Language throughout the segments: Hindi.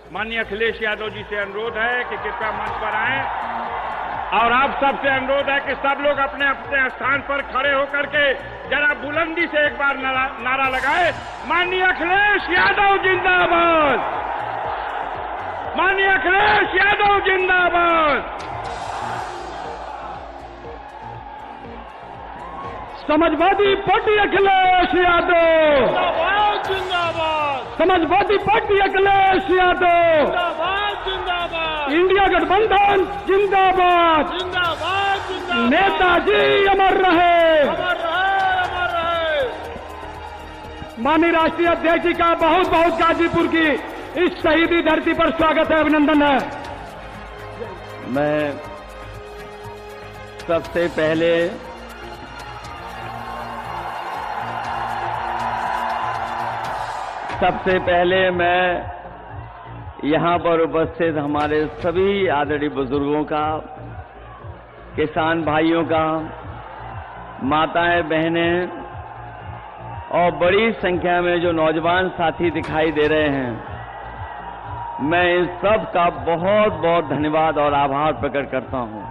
माननीय अखिलेश यादव जी से अनुरोध है कि कृपया मंच पर आएं और आप सबसे अनुरोध है कि सब लोग अपने अपने स्थान पर खड़े होकर के जरा बुलंदी से एक बार नारा लगाए, माननीय अखिलेश यादव जिंदाबाद, माननीय अखिलेश यादव जिंदाबाद। समाजवादी पार्टी अखिलेश यादव जिंदाबाद जिंदाबाद, समाजवादी पार्टी अखिलेश यादव जिंदाबाद जिंदाबाद, इंडिया गठबंधन जिंदाबाद जिंदाबाद जिंदाबाद, नेताजी अमर रहे, अमर रहे, अमर रहे। माननीय राष्ट्रीय अध्यक्ष जी का बहुत बहुत गाजीपुर की इस शहीदी धरती पर स्वागत है, अभिनंदन है। मैं सबसे पहले मैं यहाँ पर उपस्थित हमारे सभी आदरणीय बुजुर्गों का, किसान भाइयों का, माताएं बहनें और बड़ी संख्या में जो नौजवान साथी दिखाई दे रहे हैं, मैं इन सब का बहुत बहुत धन्यवाद और आभार प्रकट करता हूं।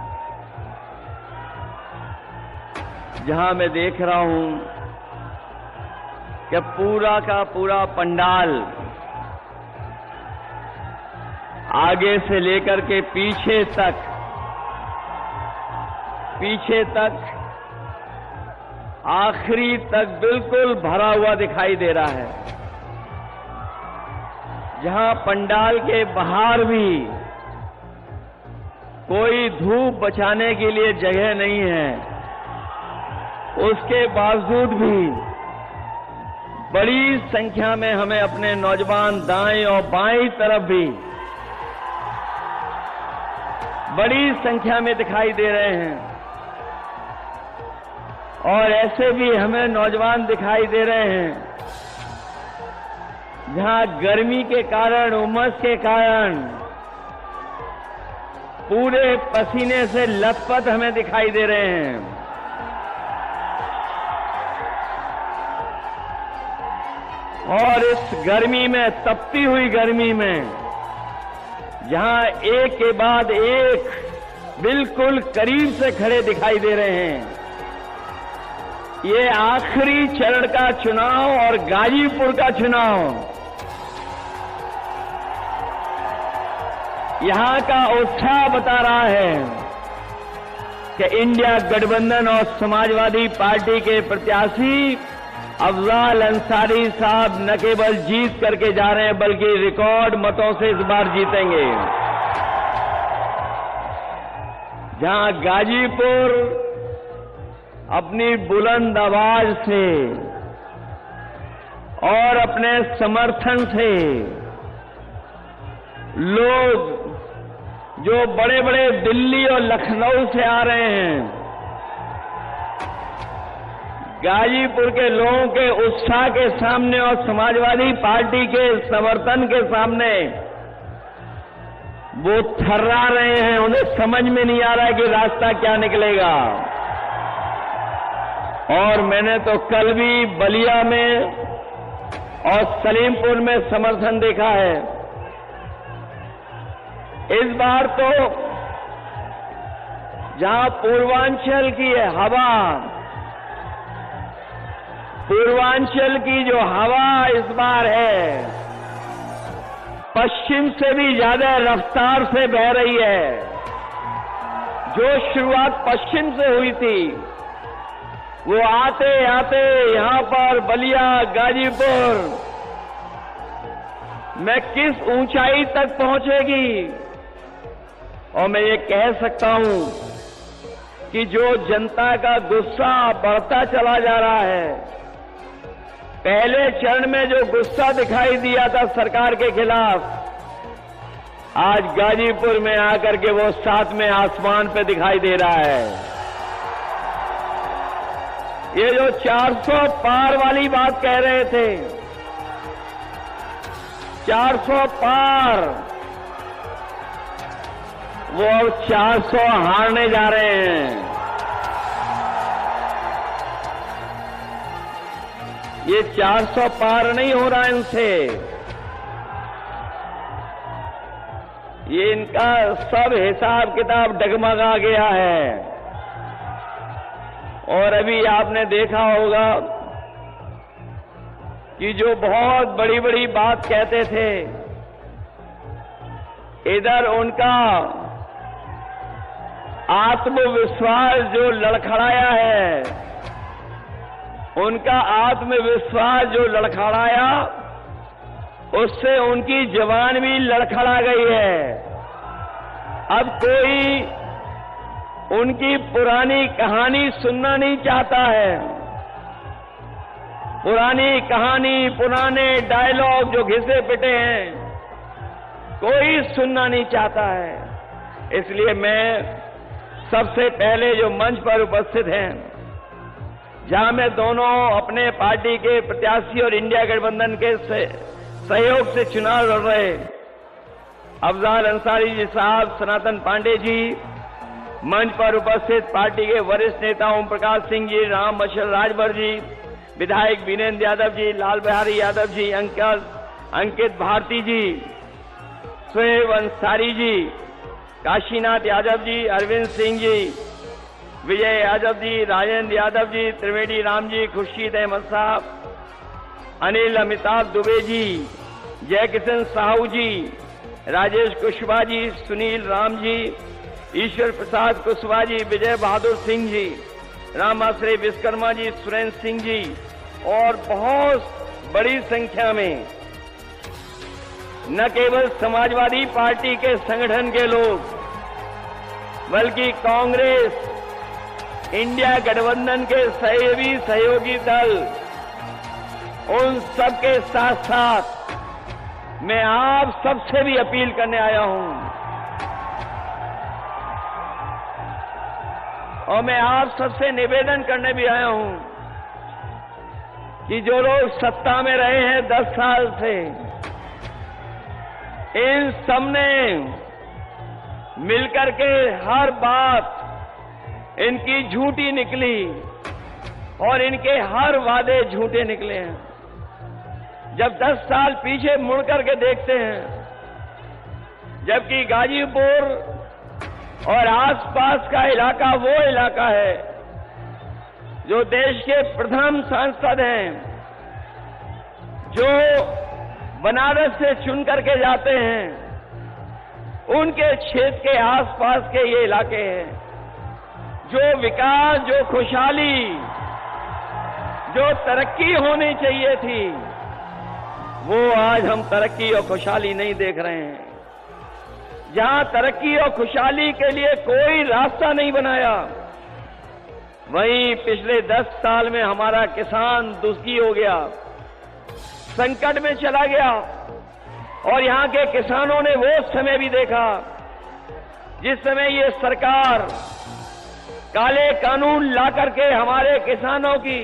जहां मैं देख रहा हूं कि पूरा का पूरा पंडाल आगे से लेकर के पीछे तक आखिरी तक बिल्कुल भरा हुआ दिखाई दे रहा है। जहां पंडाल के बाहर भी कोई धूप बचाने के लिए जगह नहीं है, उसके बावजूद भी बड़ी संख्या में हमें अपने नौजवान दाएं और बाएं तरफ भी बड़ी संख्या में दिखाई दे रहे हैं। और ऐसे भी हमें नौजवान दिखाई दे रहे हैं जहां गर्मी के कारण, उमस के कारण पूरे पसीने से लथपथ हमें दिखाई दे रहे हैं। और इस गर्मी में, तपती हुई गर्मी में, जहां एक के बाद एक बिल्कुल करीब से खड़े दिखाई दे रहे हैं, ये आखिरी चरण का चुनाव और गाजीपुर का चुनाव यहां का उत्साह बता रहा है कि इंडिया गठबंधन और समाजवादी पार्टी के प्रत्याशी अफजाल अंसारी साहब न केवल जीत करके जा रहे हैं, बल्कि रिकॉर्ड मतों से इस बार जीतेंगे। जहां गाजीपुर अपनी बुलंद आवाज से और अपने समर्थन से लोग जो बड़े बड़े दिल्ली और लखनऊ से आ रहे हैं, गाजीपुर के लोगों के उत्साह के सामने और समाजवादी पार्टी के समर्थन के सामने वो थर्रा रहे हैं। उन्हें समझ में नहीं आ रहा है कि रास्ता क्या निकलेगा। और मैंने तो कल भी बलिया में और सलीमपुर में समर्थन देखा है। इस बार तो जहां पूर्वांचल की हवा, पूर्वांचल की जो हवा इस बार है, पश्चिम से भी ज्यादा रफ्तार से बह रही है। जो शुरुआत पश्चिम से हुई थी, वो आते आते यहां पर बलिया, गाजीपुर में किस ऊंचाई तक पहुंचेगी। और मैं ये कह सकता हूं कि जो जनता का गुस्सा बढ़ता चला जा रहा है, पहले चरण में जो गुस्सा दिखाई दिया था सरकार के खिलाफ, आज गाजीपुर में आकर के वो सातवें आसमान पे दिखाई दे रहा है। ये जो 400 पार वाली बात कह रहे थे, 400 पार, वो अब 400 हारने जा रहे हैं। ये 400 पार नहीं हो रहा इनसे। ये इनका सब हिसाब किताब डगमगा गया है। और अभी आपने देखा होगा कि जो बहुत बड़ी बड़ी बात कहते थे, इधर उनका आत्मविश्वास जो लड़खड़ाया है, उनका आत्मविश्वास जो लड़खड़ाया, उससे उनकी जवान भी लड़खड़ा गई है। अब कोई उनकी पुरानी कहानी सुनना नहीं चाहता है। पुरानी कहानी, पुराने डायलॉग जो घिसे पिटे हैं, कोई सुनना नहीं चाहता है। इसलिए मैं सबसे पहले जो मंच पर उपस्थित हैं, जहां मैं दोनों अपने पार्टी के प्रत्याशी और इंडिया गठबंधन के सहयोग से चुनाव लड़ रहे अफजाल अंसारी जी साहब, सनातन पांडे जी, मंच पर उपस्थित पार्टी के वरिष्ठ नेता ओम प्रकाश सिंह जी, राम मशल राजभर जी, विधायक वीरेंद्र यादव जी, लाल बिहारी यादव जी, अंकित भारती जी, शोएब अंसारी जी, काशीनाथ यादव जी, अरविंद सिंह जी, विजय यादव जी, राजेंद्र यादव जी, त्रिवेदी राम जी, खुर्शीद अहमद साहब, अनिल अमिताभ दुबे जी, जयकिशन साहू जी, राजेश कुशवाहा जी, सुनील राम जी, ईश्वर प्रसाद कुशवाहा जी, विजय बहादुर सिंह जी, रामाश्रय विश्वकर्मा जी, सुरेंद्र सिंह जी और बहुत बड़ी संख्या में न केवल समाजवादी पार्टी के संगठन के लोग, बल्कि कांग्रेस, इंडिया गठबंधन के सहयोगी दल, उन सबके साथ साथ मैं आप सबसे भी अपील करने आया हूं और मैं आप सबसे निवेदन करने भी आया हूं कि जो लोग सत्ता में रहे हैं 10 साल से, इन सबने मिलकर के हर बात इनकी झूठी निकली और इनके हर वादे झूठे निकले हैं। जब 10 साल पीछे मुड़ करके देखते हैं, जबकि गाजीपुर और आसपास का इलाका वो इलाका है जो देश के प्रथम सांसद हैं, जो बनारस से चुन करके जाते हैं, उनके क्षेत्र के आसपास के ये इलाके हैं। जो विकास, जो खुशहाली, जो तरक्की होनी चाहिए थी, वो आज हम तरक्की और खुशहाली नहीं देख रहे हैं। जहां तरक्की और खुशहाली के लिए कोई रास्ता नहीं बनाया, वहीं पिछले 10 साल में हमारा किसान दुखी हो गया, संकट में चला गया। और यहां के किसानों ने वो समय भी देखा जिस समय ये सरकार काले कानून ला करके हमारे किसानों की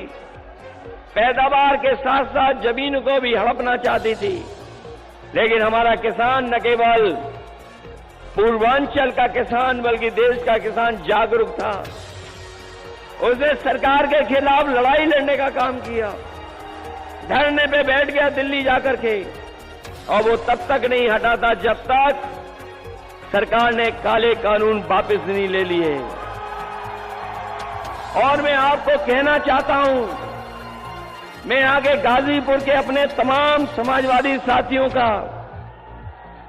पैदावार के साथ साथ जमीन को भी हड़पना चाहती थी। लेकिन हमारा किसान न केवल पूर्वांचल का किसान बल्कि देश का किसान जागरूक था। उसने सरकार के खिलाफ लड़ाई लड़ने का काम किया, धरने पे बैठ गया दिल्ली जाकर के, और वो तब तक नहीं हटा था जब तक सरकार ने काले कानून वापस नहीं ले लिए। और मैं आपको कहना चाहता हूं, मैं आगे गाजीपुर के अपने तमाम समाजवादी साथियों का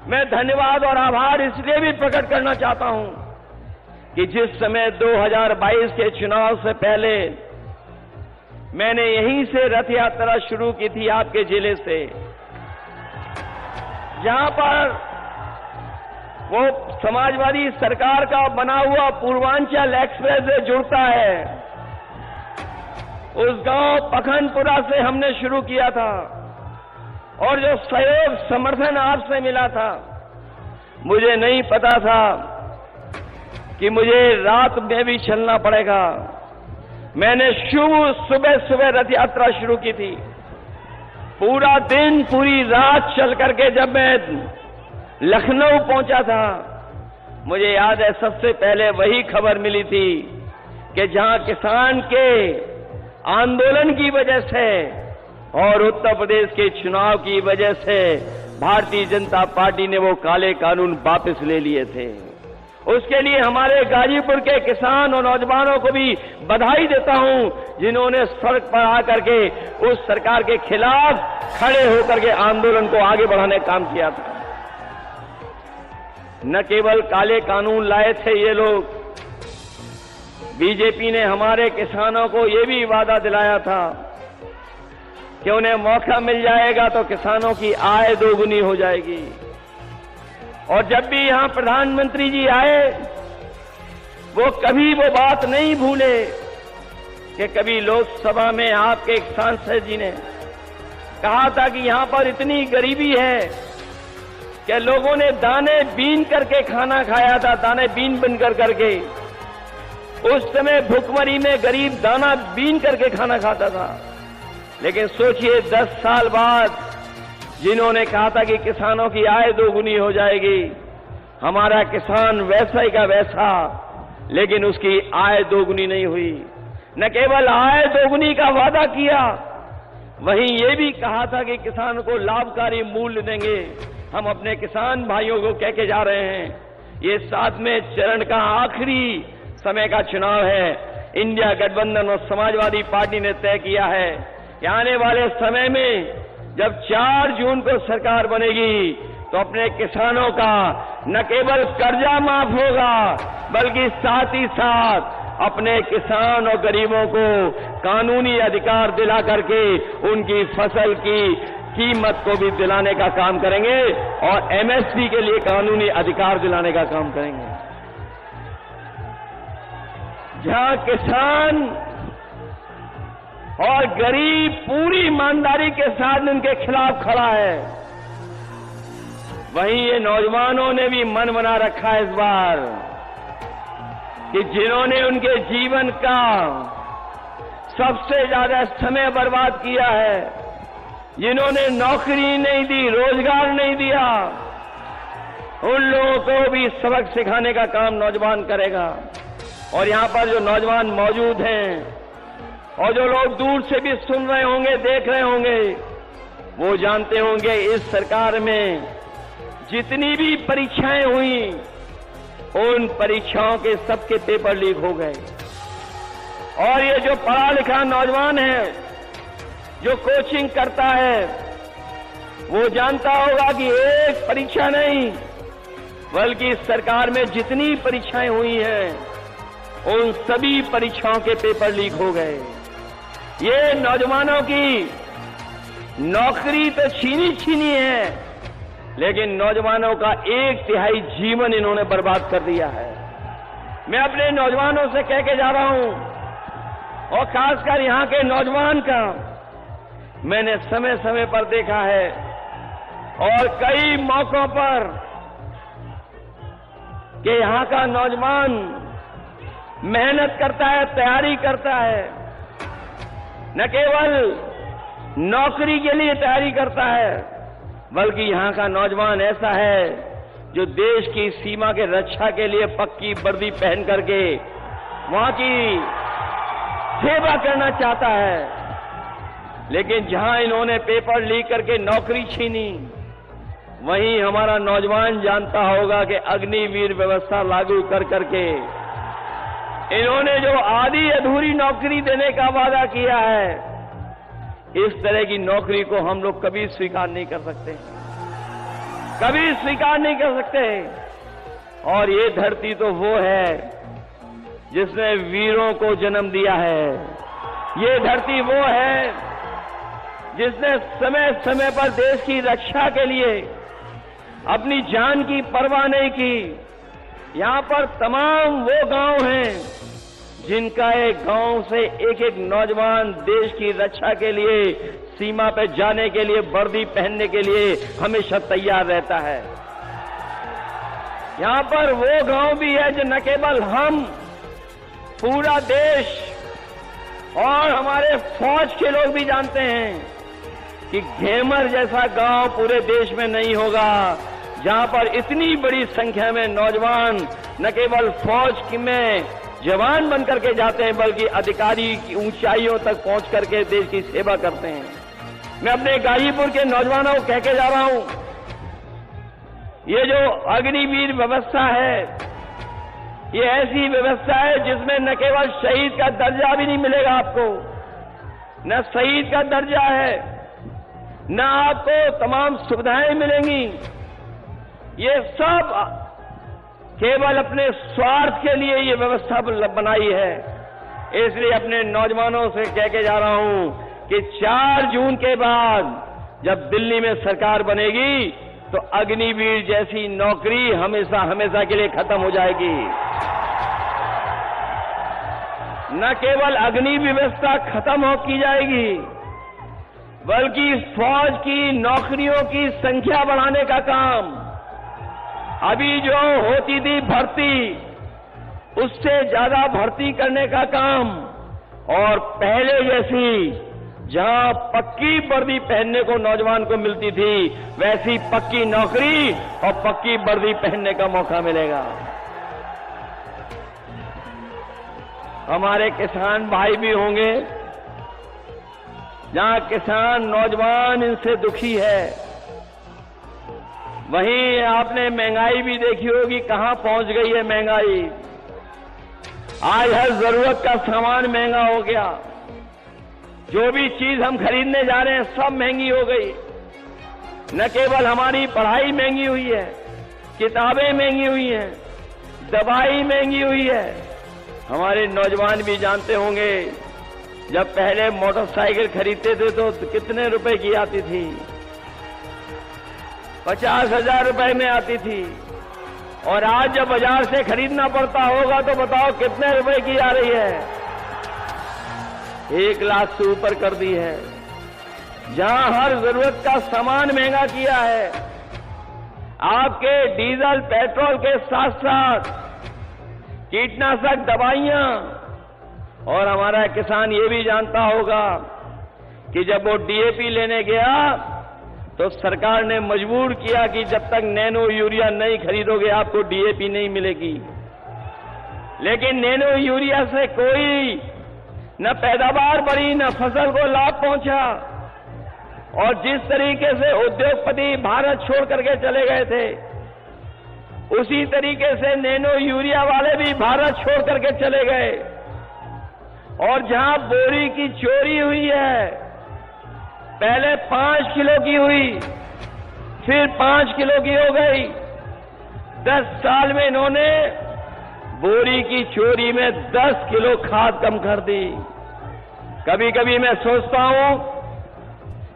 मैं धन्यवाद और आभार इसलिए भी प्रकट करना चाहता हूं कि जिस समय 2022 के चुनाव से पहले मैंने यहीं से रथ यात्रा शुरू की थी, आपके जिले से, जहां पर वो समाजवादी सरकार का बना हुआ पूर्वांचल एक्सप्रेस से जुड़ता है, उस गांव पखनपुरा से हमने शुरू किया था। और जो सहयोग समर्थन आपसे मिला था, मुझे नहीं पता था कि मुझे रात में भी चलना पड़ेगा। मैंने सुबह सुबह रथ यात्रा शुरू की थी, पूरा दिन पूरी रात चल करके जब मैं लखनऊ पहुंचा था, मुझे याद है सबसे पहले वही खबर मिली थी कि जहां किसान के आंदोलन की वजह से और उत्तर प्रदेश के चुनाव की वजह से भारतीय जनता पार्टी ने वो काले कानून वापस ले लिए थे। उसके लिए हमारे गाजीपुर के किसान और नौजवानों को भी बधाई देता हूं, जिन्होंने सड़क पर आकर के उस सरकार के खिलाफ खड़े होकर के आंदोलन को आगे बढ़ाने का काम किया था। न केवल काले कानून लाए थे ये लोग, बीजेपी ने हमारे किसानों को ये भी वादा दिलाया था कि उन्हें मौका मिल जाएगा तो किसानों की आय दोगुनी हो जाएगी। और जब भी यहां प्रधानमंत्री जी आए, वो कभी वो बात नहीं भूले कि कभी लोकसभा में आपके एक सांसद जी ने कहा था कि यहां पर इतनी गरीबी है कि लोगों ने दाने बीन करके खाना खाया था, दाने बीन बनकर करके। उस समय भुखमरी में गरीब दाना बीन करके खाना खाता था। लेकिन सोचिए 10 साल बाद जिन्होंने कहा था कि किसानों की आय दोगुनी हो जाएगी, हमारा किसान वैसा ही का वैसा, लेकिन उसकी आय दोगुनी नहीं हुई। न केवल आय दोगुनी का वादा किया, वहीं ये भी कहा था कि किसान को लाभकारी मूल्य देंगे। हम अपने किसान भाइयों को कह के जा रहे हैं, ये 7वें चरण का आखिरी समय का चुनाव है। इंडिया गठबंधन और समाजवादी पार्टी ने तय किया है कि आने वाले समय में जब 4 जून को सरकार बनेगी तो अपने किसानों का न केवल कर्जा माफ होगा, बल्कि साथ ही साथ अपने किसान और गरीबों को कानूनी अधिकार दिला करके उनकी फसल की कीमत को भी दिलाने का काम करेंगे और एमएसपी के लिए कानूनी अधिकार दिलाने का काम करेंगे। जहां किसान और गरीब पूरी ईमानदारी के साथ उनके खिलाफ खड़ा है, वहीं ये नौजवानों ने भी मन बना रखा है इस बार कि जिन्होंने उनके जीवन का सबसे ज्यादा समय बर्बाद किया है, जिन्होंने नौकरी नहीं दी, रोजगार नहीं दिया, उन लोगों को भी सबक सिखाने का काम नौजवान करेगा। और यहां पर जो नौजवान मौजूद हैं और जो लोग दूर से भी सुन रहे होंगे, देख रहे होंगे, वो जानते होंगे इस सरकार में जितनी भी परीक्षाएं हुई, उन परीक्षाओं के सबके पेपर लीक हो गए। और ये जो पढ़ा लिखा नौजवान है, जो कोचिंग करता है, वो जानता होगा कि एक परीक्षा नहीं, बल्कि इस सरकार में जितनी परीक्षाएं हुई हैं, उन सभी परीक्षाओं के पेपर लीक हो गए। ये नौजवानों की नौकरी तो छीनी है, लेकिन नौजवानों का 1/3 जीवन इन्होंने बर्बाद कर दिया है। मैं अपने नौजवानों से कह के जा रहा हूं, और खासकर यहां के नौजवान का मैंने समय समय पर देखा है और कई मौकों पर कि यहां का नौजवान मेहनत करता है, तैयारी करता है, न केवल नौकरी के लिए तैयारी करता है, बल्कि यहां का नौजवान ऐसा है जो देश की सीमा के रक्षा के लिए पक्की वर्दी पहन करके वहां की सेवा करना चाहता है। लेकिन जहां इन्होंने पेपर लीक करके नौकरी छीनी, वहीं हमारा नौजवान जानता होगा कि अग्निवीर व्यवस्था लागू कर करके इन्होंने जो आधी अधूरी नौकरी देने का वादा किया है, इस तरह की नौकरी को हम लोग कभी स्वीकार नहीं कर सकते, कभी स्वीकार नहीं कर सकते। और ये धरती तो वो है जिसने वीरों को जन्म दिया है, ये धरती वो है जिसने समय समय पर देश की रक्षा के लिए अपनी जान की परवाह नहीं की। यहां पर तमाम वो गांव हैं जिनका एक गांव से एक एक नौजवान देश की रक्षा के लिए, सीमा पर जाने के लिए, वर्दी पहनने के लिए हमेशा तैयार रहता है। यहां पर वो गांव भी है जो न केवल हम, पूरा देश और हमारे फौज के लोग भी जानते हैं कि घेमर जैसा गांव पूरे देश में नहीं होगा जहां पर इतनी बड़ी संख्या में नौजवान न केवल फौज में जवान बनकर के जाते हैं, बल्कि अधिकारी की ऊंचाइयों तक पहुंच करके देश की सेवा करते हैं। मैं अपने गाजीपुर के नौजवानों को कह के जा रहा हूं ये जो अग्निवीर व्यवस्था है, ये ऐसी व्यवस्था है जिसमें न केवल शहीद का दर्जा भी नहीं मिलेगा आपको, न शहीद का दर्जा है, न आपको तमाम सुविधाएं मिलेंगी। ये सब केवल अपने स्वार्थ के लिए ये व्यवस्था बनाई है। इसलिए अपने नौजवानों से कह के जा रहा हूं कि 4 जून के बाद जब दिल्ली में सरकार बनेगी तो अग्निवीर जैसी नौकरी हमेशा हमेशा के लिए खत्म हो जाएगी। न केवल अग्नि व्यवस्था खत्म हो की जाएगी, बल्कि फौज की नौकरियों की संख्या बढ़ाने का काम, अभी जो होती थी भर्ती, उससे ज्यादा भर्ती करने का काम, और पहले जैसी जहां पक्की वर्दी पहनने को नौजवान को मिलती थी, वैसी पक्की नौकरी और पक्की वर्दी पहनने का मौका मिलेगा। हमारे किसान भाई भी होंगे, जहां किसान नौजवान इनसे दुखी है, वहीं आपने महंगाई भी देखी होगी, कहां पहुंच गई है महंगाई। आज हर जरूरत का सामान महंगा हो गया, जो भी चीज हम खरीदने जा रहे हैं सब महंगी हो गई। न केवल हमारी पढ़ाई महंगी हुई है, किताबें महंगी हुई हैं, दवाई महंगी हुई है। हमारे नौजवान भी जानते होंगे, जब पहले मोटरसाइकिल खरीदते थे तो कितने रुपए की आती थी? 50,000 रुपए में आती थी, और आज जब बाजार से खरीदना पड़ता होगा तो बताओ कितने रुपए की आ रही है? 1 लाख से ऊपर कर दी है। जहां हर जरूरत का सामान महंगा किया है, आपके डीजल पेट्रोल के साथ साथ कीटनाशक दवाइयां, और हमारा किसान ये भी जानता होगा कि जब वो डीएपी लेने गया तो सरकार ने मजबूर किया कि जब तक नैनो यूरिया नहीं खरीदोगे आपको डीएपी नहीं मिलेगी। लेकिन नैनो यूरिया से कोई न पैदावार बढ़ी, न फसल को लाभ पहुंचा, और जिस तरीके से उद्योगपति भारत छोड़ करके चले गए थे, उसी तरीके से नैनो यूरिया वाले भी भारत छोड़ करके चले गए। और जहां बोरी की चोरी हुई है, पहले 5 किलो की हुई, फिर 5 किलो की हो गई। 10 साल में इन्होंने बोरी की चोरी में 10 किलो खाद कम कर दी। कभी कभी मैं सोचता हूं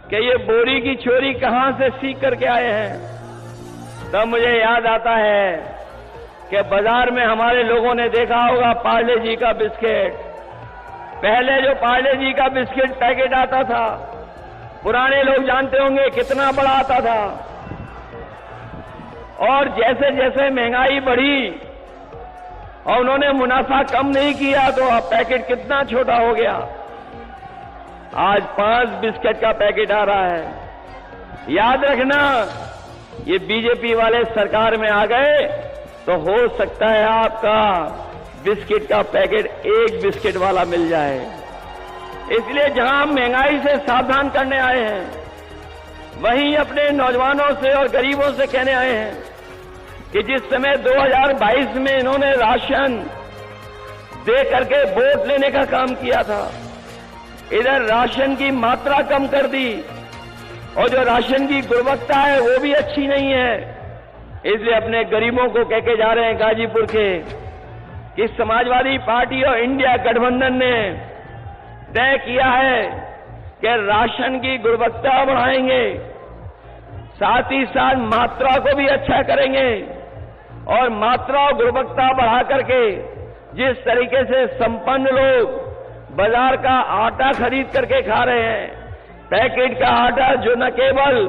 कि ये बोरी की चोरी कहां से सीख करके आए हैं। तब मुझे याद आता है कि बाजार में हमारे लोगों ने देखा होगा पार्ले जी का बिस्किट। पहले जो पार्ले जी का बिस्किट पैकेट आता था, पुराने लोग जानते होंगे कितना बड़ा आता था, और जैसे जैसे महंगाई बढ़ी और उन्होंने मुनाफा कम नहीं किया तो अब पैकेट कितना छोटा हो गया। आज 5 बिस्किट का पैकेट आ रहा है। याद रखना, ये बीजेपी वाले सरकार में आ गए तो हो सकता है आपका बिस्किट का पैकेट 1 बिस्किट वाला मिल जाए। इसलिए जहां हम महंगाई से सावधान करने आए हैं, वहीं अपने नौजवानों से और गरीबों से कहने आए हैं कि जिस समय 2022 में इन्होंने राशन दे करके वोट लेने का काम किया था, इधर राशन की मात्रा कम कर दी, और जो राशन की गुणवत्ता है वो भी अच्छी नहीं है। इसलिए अपने गरीबों को कह के जा रहे हैं गाजीपुर के कि समाजवादी पार्टी और इंडिया गठबंधन ने तय किया है कि राशन की गुणवत्ता बढ़ाएंगे, साथ ही साथ मात्रा को भी अच्छा करेंगे, और मात्रा और गुणवत्ता बढ़ा करके जिस तरीके से संपन्न लोग बाजार का आटा खरीद करके खा रहे हैं, पैकेट का आटा जो न केवल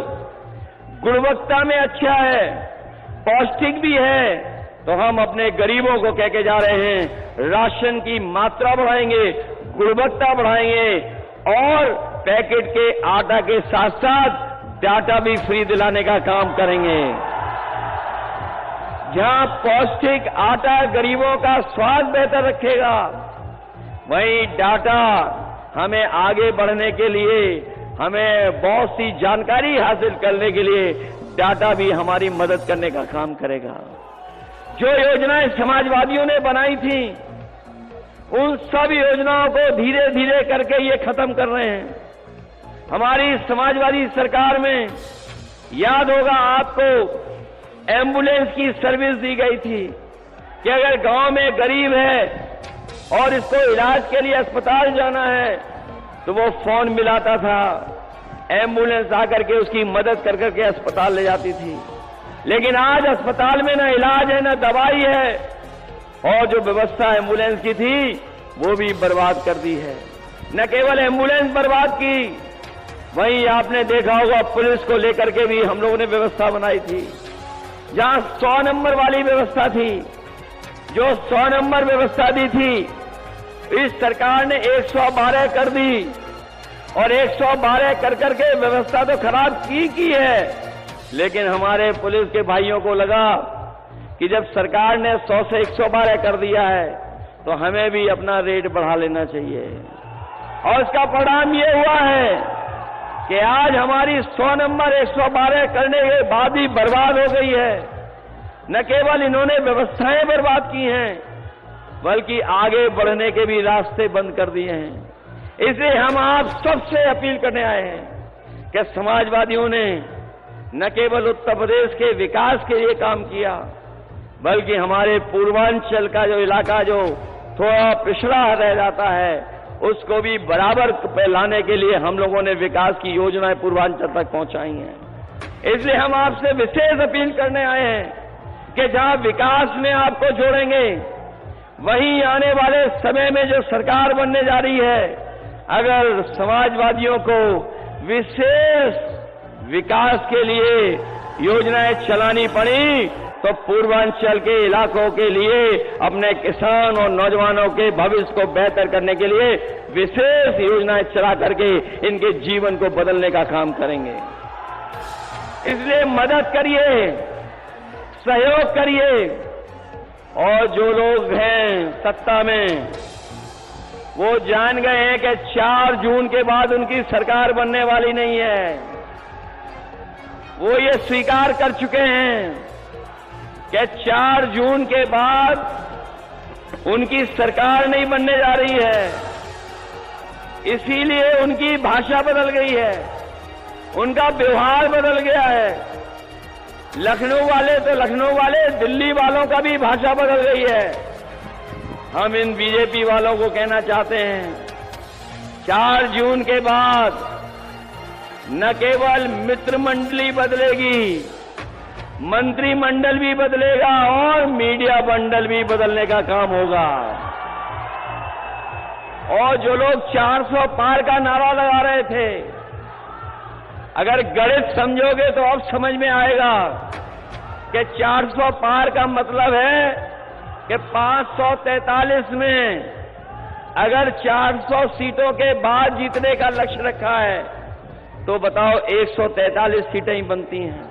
गुणवत्ता में अच्छा है, पौष्टिक भी है, तो हम अपने गरीबों को कह के जा रहे हैं राशन की मात्रा बढ़ाएंगे, गुणवत्ता बढ़ाएंगे, और पैकेट के आटा के साथ साथ डाटा भी फ्री दिलाने का काम करेंगे। जहां पौष्टिक आटा गरीबों का स्वाद बेहतर रखेगा, वहीं डाटा हमें आगे बढ़ने के लिए, हमें बहुत सी जानकारी हासिल करने के लिए डाटा भी हमारी मदद करने का काम करेगा। जो योजनाएं समाजवादियों ने बनाई थी, उन सब योजनाओं को धीरे धीरे करके ये खत्म कर रहे हैं। हमारी समाजवादी सरकार में याद होगा आपको, एम्बुलेंस की सर्विस दी गई थी कि अगर गांव में गरीब है और इसको इलाज के लिए अस्पताल जाना है तो वो फोन मिलाता था, एम्बुलेंस आकर के उसकी मदद कर करके अस्पताल ले जाती थी। लेकिन आज अस्पताल में न इलाज है, न दवाई है, और जो व्यवस्था एम्बुलेंस की थी वो भी बर्बाद कर दी है। न केवल एम्बुलेंस बर्बाद की, वहीं आपने देखा होगा पुलिस को लेकर के भी हम लोगों ने व्यवस्था बनाई थी। जहां 100 नंबर वाली व्यवस्था थी, जो 100 नंबर व्यवस्था दी थी, इस सरकार ने 112 कर दी, और 112 कर करके व्यवस्था तो खराब की है। लेकिन हमारे पुलिस के भाइयों को लगा कि जब सरकार ने 100 से 112 कर दिया है तो हमें भी अपना रेट बढ़ा लेना चाहिए, और इसका परिणाम ये हुआ है कि आज हमारी 100 नंबर 112 करने के बाद ही बर्बाद हो गई है। न केवल इन्होंने व्यवस्थाएं बर्बाद की हैं, बल्कि आगे बढ़ने के भी रास्ते बंद कर दिए हैं। इसलिए हम आप सबसे अपील करने आए हैं कि समाजवादियों ने न केवल उत्तर प्रदेश के विकास के लिए काम किया, बल्कि हमारे पूर्वांचल का जो इलाका जो थोड़ा पिछड़ा रह जाता है, उसको भी बराबर पे लाने के लिए हम लोगों ने विकास की योजनाएं पूर्वांचल तक पहुंचाई हैं। इसलिए हम आपसे विशेष अपील करने आए हैं कि जहां विकास में आपको जोड़ेंगे, वहीं आने वाले समय में जो सरकार बनने जा रही है, अगर समाजवादियों को विशेष विकास के लिए योजनाएं चलानी पड़ी तो पूर्वांचल के इलाकों के लिए, अपने किसान और नौजवानों के भविष्य को बेहतर करने के लिए विशेष योजनाएं चला करके इनके जीवन को बदलने का काम करेंगे। इसलिए मदद करिए, सहयोग करिए, और जो लोग हैं सत्ता में वो जान गए हैं कि 4 जून के बाद उनकी सरकार बनने वाली नहीं है। वो ये स्वीकार कर चुके हैं कि 4 जून के बाद उनकी सरकार नहीं बनने जा रही है। इसीलिए उनकी भाषा बदल गई है, उनका व्यवहार बदल गया है। लखनऊ वाले तो लखनऊ वाले, दिल्ली वालों का भी भाषा बदल गई है। हम इन बीजेपी वालों को कहना चाहते हैं, 4 जून के बाद न केवल मित्र मंडली बदलेगी, मंत्रिमंडल भी बदलेगा और मीडिया मंडल भी बदलने का काम होगा। और जो लोग 400 पार का नारा लगा रहे थे, अगर गणित समझोगे तो अब समझ में आएगा कि 400 पार का मतलब है कि 543 में अगर 400 सीटों के बाद जीतने का लक्ष्य रखा है तो बताओ 143 सीटें ही बनती हैं।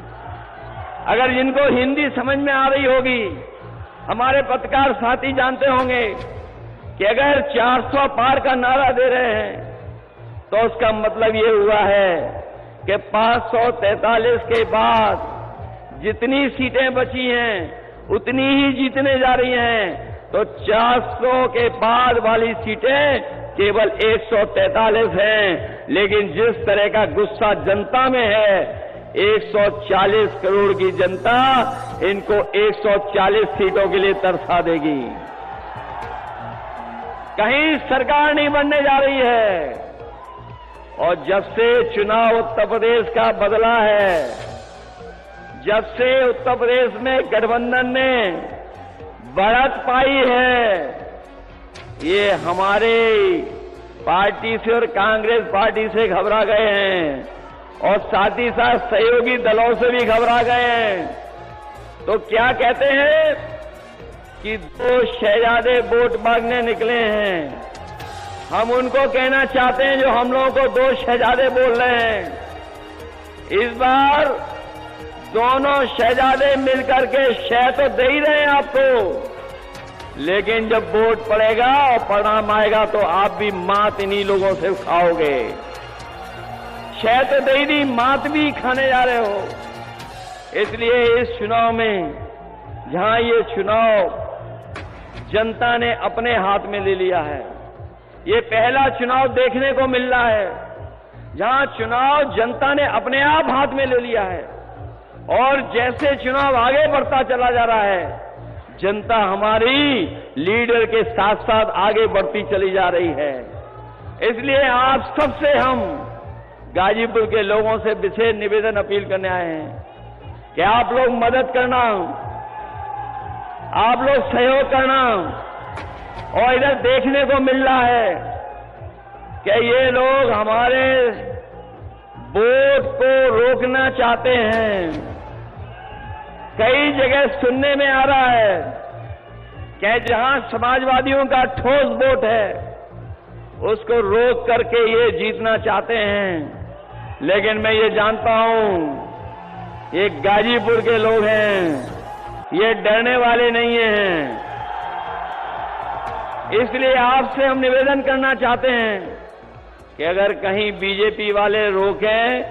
अगर जिनको हिंदी समझ में आ रही होगी, हमारे पत्रकार साथी जानते होंगे कि अगर 400 पार का नारा दे रहे हैं तो उसका मतलब ये हुआ है कि 543 के बाद जितनी सीटें बची हैं उतनी ही जीतने जा रही हैं। तो 400 के बाद वाली सीटें केवल 143 हैं। लेकिन जिस तरह का गुस्सा जनता में है, 140 करोड़ की जनता इनको 140 सीटों के लिए तरसा देगी। कहीं सरकार नहीं बनने जा रही है। और जब से चुनाव उत्तर प्रदेश का बदला है, जब से उत्तर प्रदेश में गठबंधन ने बढ़त पाई है, ये हमारे पार्टी से और कांग्रेस पार्टी से घबरा गए हैं और साथ ही साथ सहयोगी दलों से भी घबरा गए हैं। तो क्या कहते हैं कि 2 शहजादे वोट मांगने निकले हैं। हम उनको कहना चाहते हैं जो हम लोगों को 2 शहजादे बोल रहे हैं। इस बार दोनों शहजादे मिलकर के शह तो दे ही रहे हैं आपको, लेकिन जब वोट पड़ेगा और परिणाम आएगा तो आप भी मात इन्हीं लोगों से खाओगे। शह तो दे दी, मात भी खाने जा रहे हो। इसलिए इस चुनाव में, जहां ये चुनाव जनता ने अपने हाथ में ले लिया है, ये पहला चुनाव देखने को मिल रहा है जहां चुनाव जनता ने अपने आप हाथ में ले लिया है। और जैसे चुनाव आगे बढ़ता चला जा रहा है, जनता हमारी लीडर के साथ साथ आगे बढ़ती चली जा रही है। इसलिए आप सबसे हम गाजीपुर के लोगों से विशेष निवेदन अपील करने आए हैं कि आप लोग मदद करना, आप लोग सहयोग करना। और इधर देखने को मिल रहा है कि ये लोग हमारे वोट को रोकना चाहते हैं। कई जगह सुनने में आ रहा है कि जहां समाजवादियों का ठोस वोट है, उसको रोक करके ये जीतना चाहते हैं। लेकिन मैं ये जानता हूं, ये गाजीपुर के लोग हैं, ये डरने वाले नहीं हैं। इसलिए आपसे हम निवेदन करना चाहते हैं कि अगर कहीं बीजेपी वाले रोकें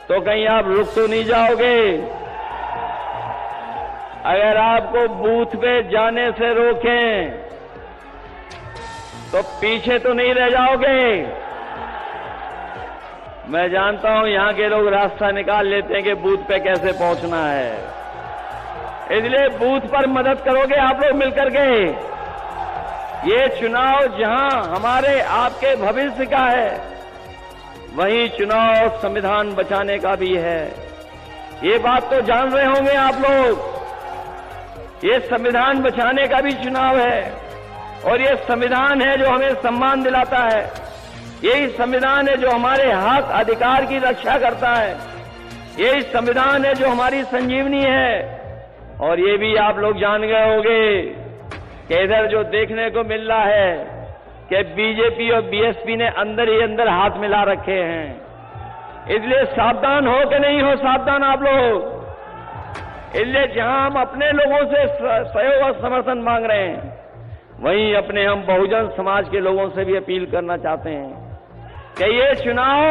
तो कहीं आप रुक तो नहीं जाओगे। अगर आपको बूथ पे जाने से रोकें तो पीछे तो नहीं रह जाओगे। मैं जानता हूं यहां के लोग रास्ता निकाल लेते हैं कि बूथ पे कैसे पहुंचना है, इसलिए बूथ पर मदद करोगे आप लोग मिलकर के। ये चुनाव जहां हमारे आपके भविष्य का है, वहीं चुनाव संविधान बचाने का भी है। ये बात तो जान रहे होंगे आप लोग। ये संविधान बचाने का भी चुनाव है और ये संविधान है जो हमें सम्मान दिलाता है। यही संविधान है जो हमारे हक अधिकार की रक्षा करता है। यही संविधान है जो हमारी संजीवनी है। और ये भी आप लोग जान गए होंगे कि इधर जो देखने को मिल रहा है कि बीजेपी और बीएसपी ने अंदर ही अंदर हाथ मिला रखे हैं। इसलिए सावधान हो कि नहीं हो सावधान आप लोग। इसलिए जहां हम अपने लोगों से सहयोग और समर्थन मांग रहे हैं, वहीं अपने हम बहुजन समाज के लोगों से भी अपील करना चाहते हैं कि ये चुनाव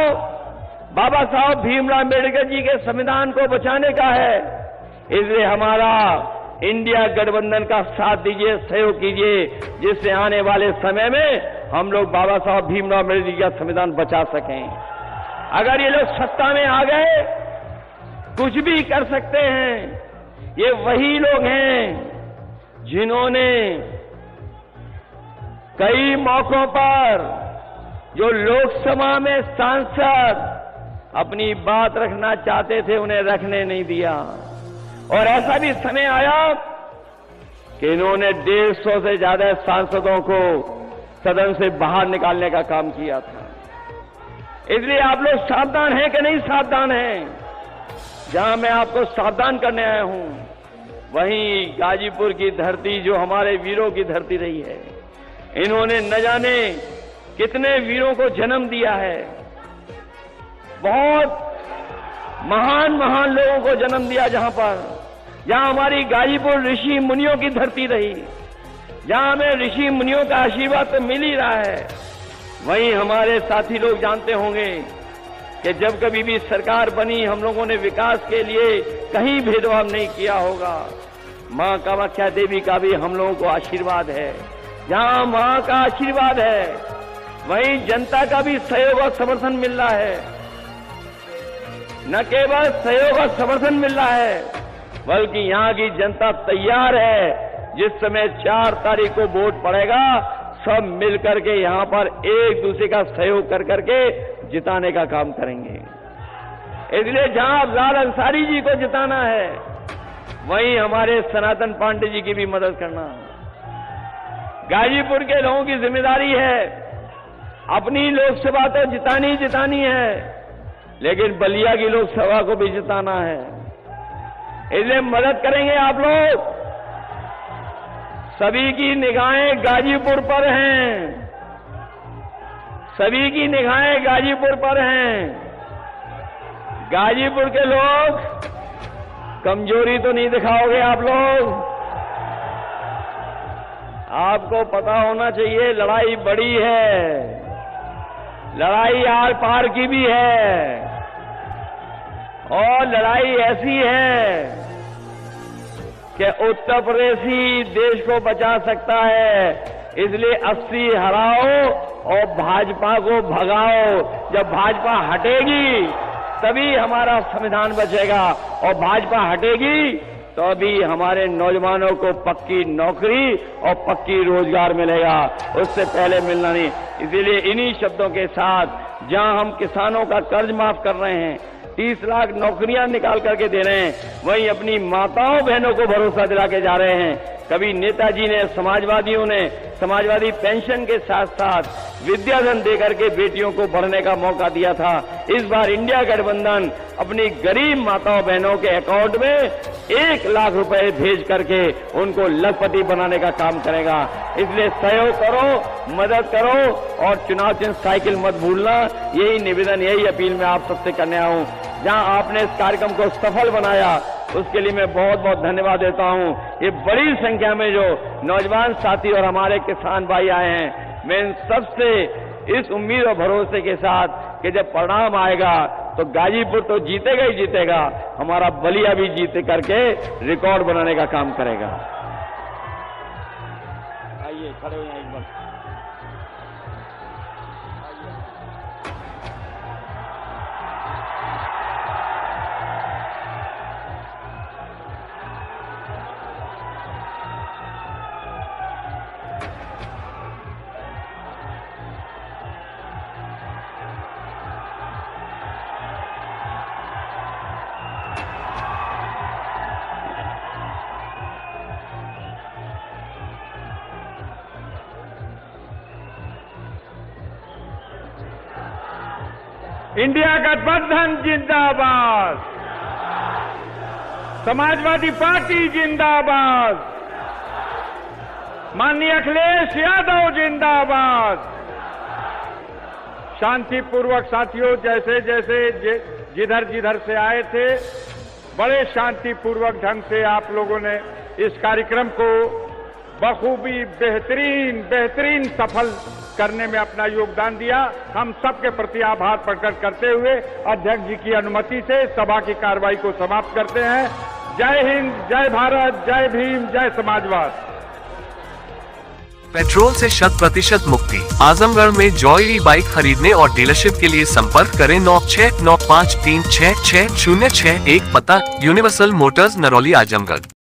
बाबा साहब भीमराव अम्बेडकर जी के संविधान को बचाने का है। इसलिए हमारा इंडिया गठबंधन का साथ दीजिए, सहयोग कीजिए, जिससे आने वाले समय में हम लोग बाबा साहब भीमराव अम्बेडकर जी का संविधान बचा सकें। अगर ये लोग सत्ता में आ गए, कुछ भी कर सकते हैं। ये वही लोग हैं जिन्होंने कई मौकों पर जो लोकसभा में सांसद अपनी बात रखना चाहते थे, उन्हें रखने नहीं दिया। और ऐसा भी समय आया कि इन्होंने 150 से ज्यादा सांसदों को सदन से बाहर निकालने का काम किया था। इसलिए आप लोग सावधान हैं कि नहीं सावधान हैं? जहां मैं आपको सावधान करने आया हूं, वहीं गाजीपुर की धरती जो हमारे वीरों की धरती रही है, इन्होंने न जाने कितने वीरों को जन्म दिया है। बहुत महान महान लोगों को जन्म दिया, जहां हमारी गाजीपुर ऋषि मुनियों की धरती रही, जहां हमें ऋषि मुनियों का आशीर्वाद तो मिल ही रहा है। वहीं हमारे साथी लोग जानते होंगे कि जब कभी भी सरकार बनी, हम लोगों ने विकास के लिए कहीं भेदभाव नहीं किया होगा। मां कामाख्या देवी का भी हम लोगों को आशीर्वाद है। जहां मां का आशीर्वाद है, वहीं जनता का भी सहयोग और समर्थन मिल रहा है। न केवल सहयोग और समर्थन मिल रहा है, बल्कि यहां की जनता तैयार है। जिस समय 4 तारीख को वोट पड़ेगा, सब मिलकर के यहां पर एक दूसरे का सहयोग कर करके जिताने का काम करेंगे। इसलिए जहां अफजाल अंसारी जी को जिताना है, वहीं हमारे सनातन पांडे जी की भी मदद करना। गाजीपुर के लोगों की जिम्मेदारी है, अपनी लोकसभा तो जितानी है, लेकिन बलिया की लोकसभा को भी जिताना है। इसलिए मदद करेंगे आप लोग। सभी की निगाहें गाजीपुर पर हैं, सभी की निगाहें गाजीपुर पर हैं। गाजीपुर के लोग, कमजोरी तो नहीं दिखाओगे आप लोग। आपको पता होना चाहिए लड़ाई बड़ी है, लड़ाई आर पार की भी है। और लड़ाई ऐसी है कि उत्तर प्रदेश ही देश को बचा सकता है। इसलिए 80 हराओ और भाजपा को भगाओ। जब भाजपा हटेगी तभी हमारा संविधान बचेगा, और भाजपा हटेगी तो अभी हमारे नौजवानों को पक्की नौकरी और पक्की रोजगार मिलेगा, उससे पहले मिलना नहीं। इसीलिए इन्हीं शब्दों के साथ जहां हम किसानों का कर्ज माफ कर रहे हैं, 30 लाख नौकरियां निकाल करके दे रहे हैं, वहीं अपनी माताओं बहनों को भरोसा दिला के जा रहे हैं। कभी नेताजी ने, समाजवादियों ने समाजवादी पेंशन के साथ साथ विद्याधन देकर के बेटियों को बढ़ने का मौका दिया था। इस बार इंडिया गठबंधन अपनी गरीब माताओं बहनों के अकाउंट में 1 लाख रुपए भेज करके उनको लखपति बनाने का काम करेगा। इसलिए सहयोग करो, मदद करो और चुनाव चिन्ह साइकिल मत भूलना। यही निवेदन, यही अपील मैं आप सबसे करने आया हूं। जहां आपने इस कार्यक्रम को सफल बनाया उसके लिए मैं बहुत बहुत धन्यवाद देता हूं। ये बड़ी संख्या में जो नौजवान साथी और हमारे किसान भाई आए हैं, मैं इन सबसे इस उम्मीद और भरोसे के साथ कि जब परिणाम आएगा तो गाजीपुर तो जीतेगा ही जीतेगा, हमारा बलिया भी जीत करके रिकॉर्ड बनाने का काम करेगा। आइए खड़े हो जाए एक बार। इंडिया गठबंधन जिंदाबाद, समाजवादी पार्टी जिंदाबाद, माननीय अखिलेश यादव जिंदाबाद। शांतिपूर्वक साथियों, जैसे जैसे जिधर जिधर से आए थे, बड़े शांतिपूर्वक ढंग से आप लोगों ने इस कार्यक्रम को बखूबी बेहतरीन सफल करने में अपना योगदान दिया। हम सबके प्रति आभार प्रकट करते हुए अध्यक्ष जी की अनुमति से सभा की कार्रवाई को समाप्त करते हैं। जय हिंद, जय भारत, जय भीम, जय समाजवाद। पेट्रोल से 100% मुक्ति। आजमगढ़ में जॉय ई बाइक खरीदने और डीलरशिप के लिए संपर्क करें 9695366061। पता यूनिवर्सल मोटर्स, नरौली, आजमगढ़।